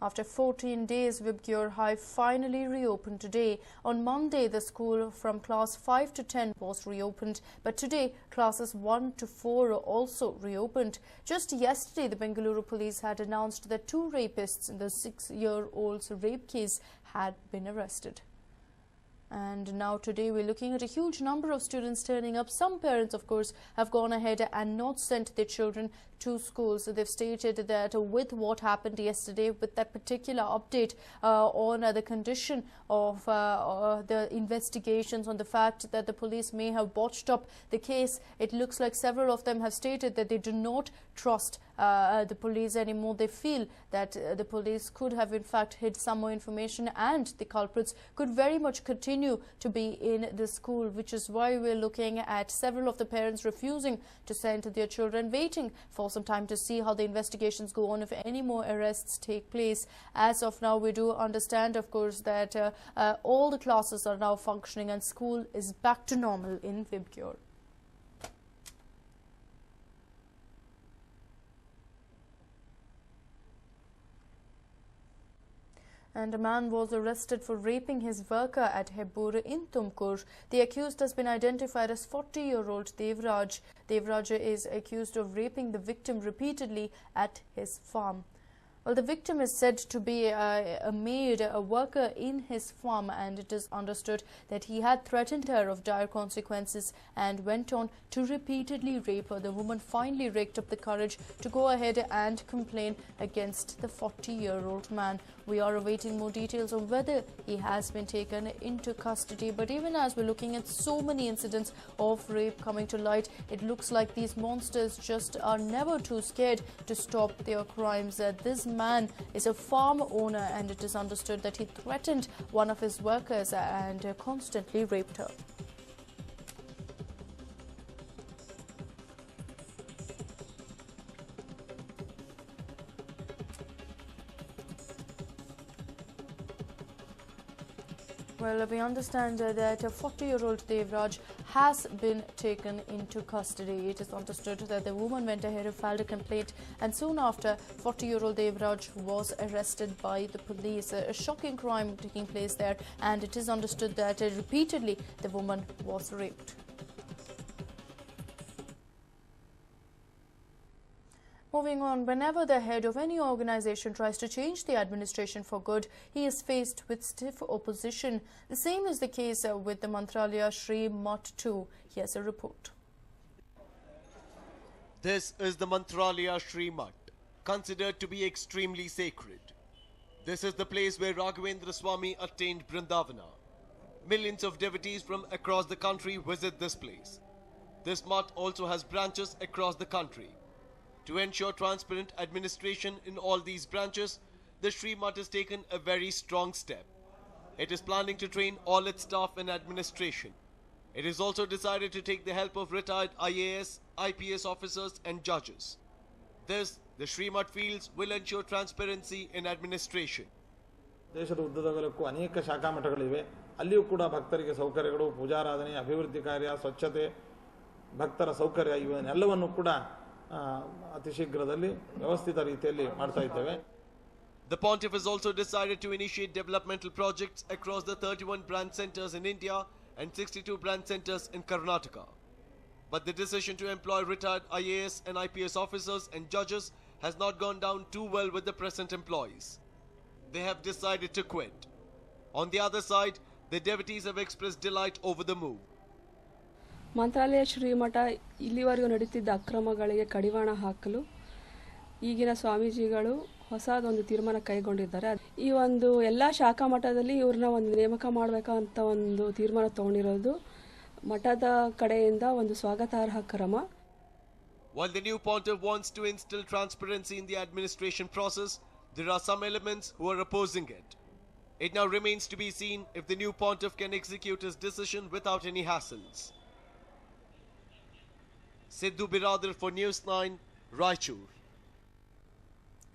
After 14 days, Vibgyor High finally reopened today. On Monday, the school from class 5 to 10 was reopened, but today classes 1 to 4 are also reopened. Just yesterday, the Bengaluru police had announced that 2 rapists in the 6-year-old's rape case had been arrested. And now today we're looking at a huge number of students turning up. Some parents, of course, have gone ahead and not sent their children to school. So they've stated that with what happened yesterday, with that particular update on the condition of the investigations, on the fact that the police may have botched up the case, it looks like several of them have stated that they do not trust the police anymore. They feel that the police could have in fact hid some more information and the culprits could very much continue to be in the school, which is why we're looking at several of the parents refusing to send their children, waiting for some time to see how the investigations go on, if any more arrests take place. As of now, we do understand, of course, that all the classes are now functioning and school is back to normal in Vibgyor. And a man was arrested for raping his worker at Hebburu in Tumkur. The accused has been identified as 40-year-old Devraj. Devraj is accused of raping the victim repeatedly at his farm. Well, the victim is said to be a maid, a worker in his farm, and it is understood that he had threatened her of dire consequences and went on to repeatedly rape her. The woman finally raked up the courage to go ahead and complain against the 40-year-old man. We are awaiting more details on whether he has been taken into custody. But even as we're looking at so many incidents of rape coming to light, it looks like these monsters just are never too scared to stop their crimes. This man is a farm owner, and it is understood that he threatened one of his workers and constantly raped her. Well, we understand that a 40-year-old Devraj has been taken into custody. It is understood that the woman went ahead and filed a complaint, and soon after, 40-year-old Devraj was arrested by the police. A shocking crime taking place there, and it is understood that repeatedly the woman was raped. Moving on, whenever the head of any organization tries to change the administration for good, he is faced with stiff opposition. The same is the case with the Mantralaya Shri Math too. Here's a report. This is the Mantralaya Shri Math, considered to be extremely sacred. This is the place where Raghavendra Swami attained Vrindavana. Millions of devotees from across the country visit this place. This math also has branches across the country. To ensure transparent administration in all these branches, the Shri Math has taken a very strong step. It is planning to train all its staff in administration. It is also decided to take the help of retired IAS, IPS officers and judges. This, the Shri Math feels, will ensure transparency in administration. ದೇಶದ ಉದ್ದಗಲಕ್ಕೂ ಅನೇಕ ಶಾಖಾ ಮಠಗಳಿವೆ. ಅಲ್ಲಿಯೂ ಕೂಡ ಭಕ್ತರಿಗೆ ಸೌಕರ್ಯಗಳು, ಪೂಜಾರಾಧನೆ, ಅಭಿವೃದ್ಧಿ ಕಾರ್ಯ, ಸ್ವಚ್ಛತೆ, ಭಕ್ತರ ಸೌಕರ್ಯ ಇವನ್ನೆಲ್ಲವನ್ನು ಕೂಡ ಅತಿ ಶೀಘ್ರದಲ್ಲಿ ವ್ಯವಸ್ಥಿತ ರೀತಿಯಲ್ಲಿ ಮಾಡ್ತಾ ಇದ್ದೇವೆ. The Pontiff has also decided to initiate developmental projects across the 31 branch centers in India and 62 branch centers in Karnataka. But the decision to employ retired IAS and IPS officers and judges has not gone down too well with the present employees. They have decided to quit. On the other side, the devotees have expressed delight over the move. ಮಂತ್ರಾಲಯ ಶ್ರೀಮಠ ಇಲ್ಲಿವರೆಗೂ ನಡೀತಿದ್ದ ಅಕ್ರಮಗಳಿಗೆ ಕಡಿವಾಣ ಹಾಕಲು ಈಗಿನ ಸ್ವಾಮೀಜಿಗಳು ಹೊಸದೊಂದು ತೀರ್ಮಾನ ಕೈಗೊಂಡಿದ್ದಾರೆ. ಈ ಒಂದು ಎಲ್ಲ ಶಾಖಾ ಮಠದಲ್ಲಿ ಇವ್ರನ್ನ ಒಂದು ನೇಮಕ ಮಾಡಬೇಕಂತ ಒಂದು ತೀರ್ಮಾನ ತಗೊಂಡಿರೋದು ಮಠದ ಕಡೆಯಿಂದ ಒಂದು ಸ್ವಾಗತಾರ್ಹ ಕ್ರಮ. While the new Pontiff wants to instill transparency in the administration process, there are some elements who are opposing it. It now remains to be seen if the new Pontiff can execute his decision without any hassles. Sidhu Biradar for News 9, Raichur.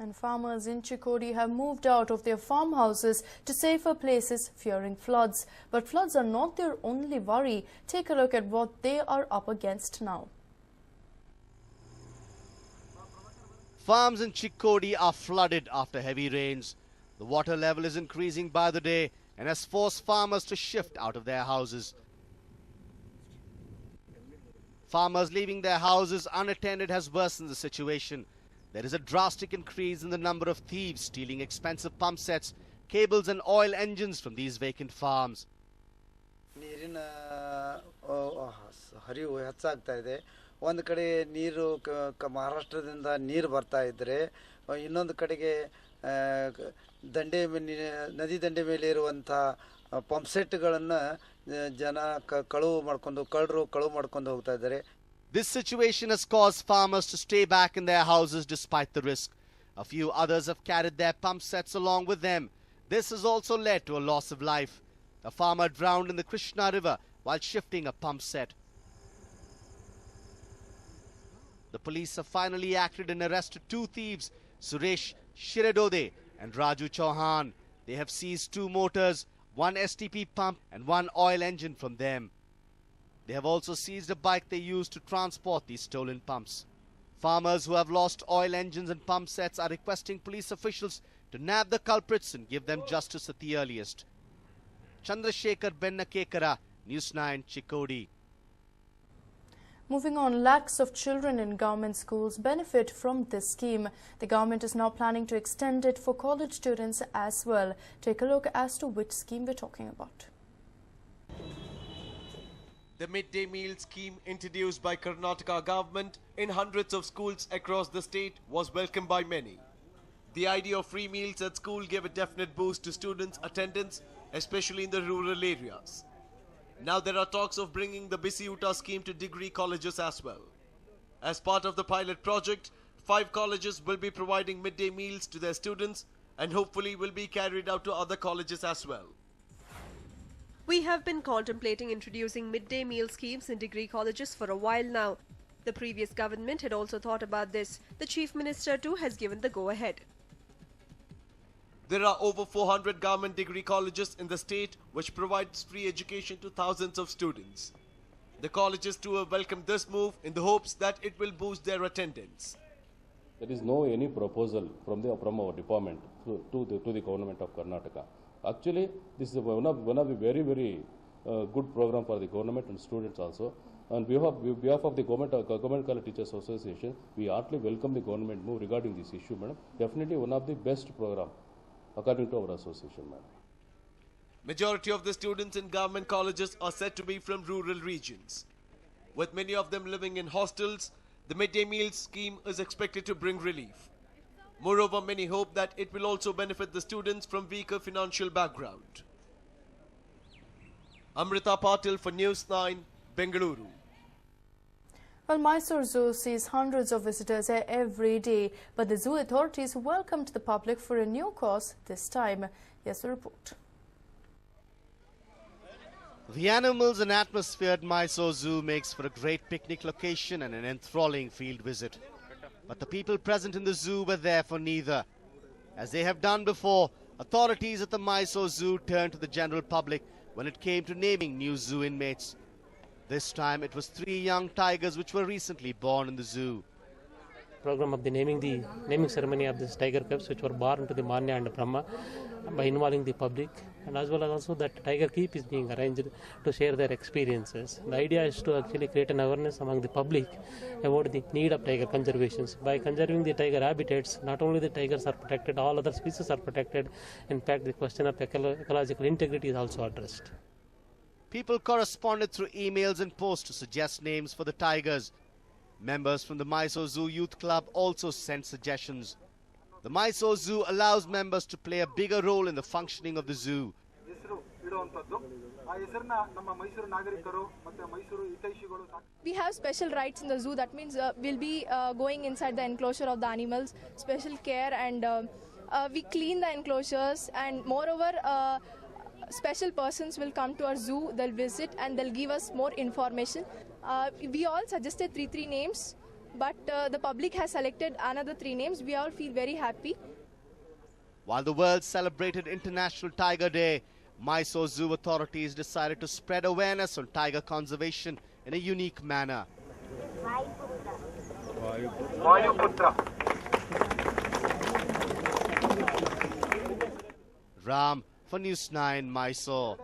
And farmers in Chikkodi have moved out of their farmhouses to safer places, fearing floods. But floods are not their only worry. Take a look at what they are up against now. Farms in Chikkodi are flooded after heavy rains. The water level is increasing by the day and has forced farmers to shift out of their houses. Farmers leaving their houses unattended has worsened the situation. There is a drastic increase in the number of thieves stealing expensive pump sets, cables and oil engines from these vacant farms. ನೀರಿನ ಹರಿವು ಹೆಚ್ಚಾಗ್ತಾ ಇದೆ. ಒಂದು ಕಡೆ ನೀರು ಮಹಾರಾಷ್ಟ್ರದಿಂದ ನೀರು ಬರ್ತಾ ಇದ್ದರೆ ಇನ್ನೊಂದು ಕಡೆಗೆ ನದಿ ದಂಡೆ ಮೇಲೆ ಇರುವಂಥ ಪಂಪ್ ಸೆಟ್ಗಳನ್ನು ಜನ ಕಳುವು ಮಾಡ್ಕೊಂಡು ಹೋಗ್ತಾ ಇದ್ದಾರೆ. This situation has caused farmers to stay back in their houses despite the risk. A few others have carried their pump sets along with them. This has also led to a loss of life. A farmer drowned in the Krishna River while shifting a pump set. The police have finally acted and arrested two thieves, Suresh Shiredode and Raju Chauhan. They have seized 2 motors, 1 STP pump and 1 oil engine from them. They have also seized a bike they used to transport these stolen pumps. Farmers who have lost oil engines and pump sets are requesting police officials to nab the culprits and give them justice at the earliest. Chandrasekhar Bennakekara, News 9, Chikodi. Moving on, lakhs of children in government schools benefit from this scheme. The government is now planning to extend it for college students as well. Take a look as to which scheme we're talking about. The midday meal scheme introduced by Karnataka government in hundreds of schools across the state was welcomed by many. The idea of free meals at school gave a definite boost to students' attendance, especially in the rural areas. Now there are talks of bringing the Bisi-Uta scheme to degree colleges as well. As part of the pilot project, 5 colleges will be providing midday meals to their students and hopefully will be carried out to other colleges as well. We have been contemplating introducing midday meal schemes in degree colleges for a while now. The previous government had also thought about this. The Chief Minister too has given the go-ahead. There are over 400 government degree colleges in the state which provides free education to thousands of students. The colleges too have welcomed this move in the hopes that it will boost their attendance. There is no any proposal from our department to the government of Karnataka. Actually, this is one of the very good program for the government and students also. On behalf of the government College Teachers Association, we heartily welcome the government move regarding this issue, madam. Definitely one of the best program according to our association, madam. Majority of the students in government colleges are said to be from rural regions. With many of them living in hostels, the midday meal scheme is expected to bring relief. Moreover, many hope that it will also benefit the students from weaker financial background. Amrita Patil for News 9, Bengaluru. Well, Mysore Zoo sees hundreds of visitors here every day, but the zoo authorities welcomed the public for a new cause this time. Here's the report. The animals and atmosphere at Mysore Zoo makes for a great picnic location and an enthralling field visit. But the people present in the zoo were there for neither. As they have done before, authorities at the Mysore Zoo turned to the general public when it came to naming new zoo inmates. This time it was 3 young tigers which were recently born in the zoo. Program of the naming ceremony of this tiger cubs which were born to the Manya and Brahma by involving the public, and as well as also that tiger keep is being arranged to share their experiences. The idea is to actually create an awareness among the public about the need of tiger conservation. By conserving the tiger habitats, not only the tigers are protected, all other species are protected. In fact, the question of ecological integrity is also addressed. People corresponded through emails and posts to suggest names for the tigers. Members from the Mysore Zoo Youth Club also sent suggestions. The Mysore Zoo allows members to play a bigger role in the functioning of the zoo. We have special rights in the zoo. That means we'll be going inside the enclosure of the animals, special care, and we clean the enclosures, and moreover special persons will come to our zoo, they'll visit and they'll give us more information. We all suggested 3 names, but the public has selected another 3 names. We all feel very happy. While the world celebrated International Tiger Day, Mysore Zoo authorities decided to spread awareness on tiger conservation in a unique manner. Ram for News 9 Mysore.